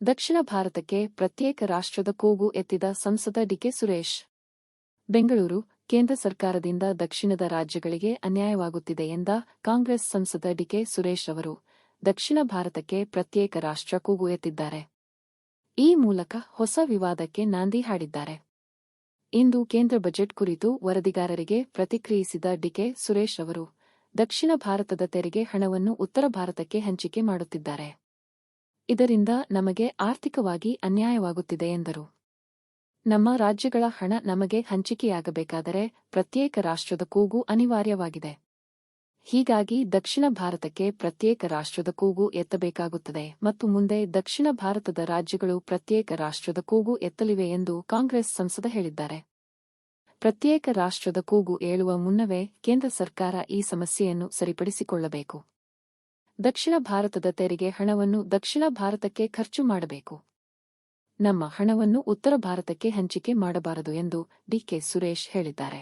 ದಕ್ಷಿಣ ಭಾರತಕ್ಕೆ ಪ್ರತ್ಯೇಕ ರಾಷ್ಟ್ರದ ಕೂಗು ಎತ್ತಿದ ಸಂಸದ ಡಿಕೆ ಸುರೇಶ್. ಬೆಂಗಳೂರು: ಕೇಂದ್ರ ಸರ್ಕಾರದಿಂದ ದಕ್ಷಿಣದ ರಾಜ್ಯಗಳಿಗೆ ಅನ್ಯಾಯವಾಗುತ್ತಿದೆ ಎಂದ ಕಾಂಗ್ರೆಸ್ ಸಂಸದ ಡಿಕೆ ಸುರೇಶ್ ಅವರು ದಕ್ಷಿಣ ಭಾರತಕ್ಕೆ ಪ್ರತ್ಯೇಕ ರಾಷ್ಟ್ರ ಕೂಗು ಎತ್ತಿದ್ದಾರೆ. ಈ ಮೂಲಕ ಹೊಸ ವಿವಾದಕ್ಕೆ ನಾಂದಿ ಹಾಡಿದ್ದಾರೆ. ಇಂದು ಕೇಂದ್ರ ಬಜೆಟ್ ಕುರಿತು ವರದಿಗಾರರಿಗೆ ಪ್ರತಿಕ್ರಿಯಿಸಿದ ಡಿಕೆ ಸುರೇಶ್ ಅವರು, ದಕ್ಷಿಣ ಭಾರತದ ತೆರಿಗೆ ಹಣವನ್ನು ಉತ್ತರ ಭಾರತಕ್ಕೆ ಹಂಚಿಕೆ ಮಾಡುತ್ತಿದ್ದಾರೆ. ಇದರಿಂದ ನಮಗೆ ಆರ್ಥಿಕವಾಗಿ ಅನ್ಯಾಯವಾಗುತ್ತಿದೆ ಎಂದರು. ನಮ್ಮ ರಾಜ್ಯಗಳ ಹಣ ನಮಗೆ ಹಂಚಿಕೆಯಾಗಬೇಕಾದರೆ ಪ್ರತ್ಯೇಕ ರಾಷ್ಟ್ರದ ಕೂಗು ಅನಿವಾರ್ಯವಾಗಿದೆ. ಹೀಗಾಗಿ ದಕ್ಷಿಣ ಭಾರತಕ್ಕೆ ಪ್ರತ್ಯೇಕ ರಾಷ್ಟ್ರದ ಕೂಗು ಎತ್ತಬೇಕಾಗುತ್ತದೆ ಮತ್ತು ಮುಂದೆ ದಕ್ಷಿಣ ಭಾರತದ ರಾಜ್ಯಗಳು ಪ್ರತ್ಯೇಕ ರಾಷ್ಟ್ರದ ಕೂಗು ಎತ್ತಲಿವೆ ಎಂದು ಕಾಂಗ್ರೆಸ್ ಸಂಸದ ಹೇಳಿದ್ದಾರೆ. ಪ್ರತ್ಯೇಕ ರಾಷ್ಟ್ರದ ಕೂಗು ಏಳುವ ಮುನ್ನವೇ ಕೇಂದ್ರ ಸರ್ಕಾರ ಈ ಸಮಸ್ಯೆಯನ್ನು ಸರಿಪಡಿಸಿಕೊಳ್ಳಬೇಕು. ದಕ್ಷಿಣ ಭಾರತದ ತೆರಿಗೆ ಹಣವನ್ನು ದಕ್ಷಿಣ ಭಾರತಕ್ಕೆ ಖರ್ಚು ಮಾಡಬೇಕು. ನಮ್ಮ ಹಣವನ್ನು ಉತ್ತರ ಭಾರತಕ್ಕೆ ಹಂಚಿಕೆ ಮಾಡಬಾರದು ಎಂದು ಡಿಕೆ ಸುರೇಶ್ ಹೇಳಿದ್ದಾರೆ.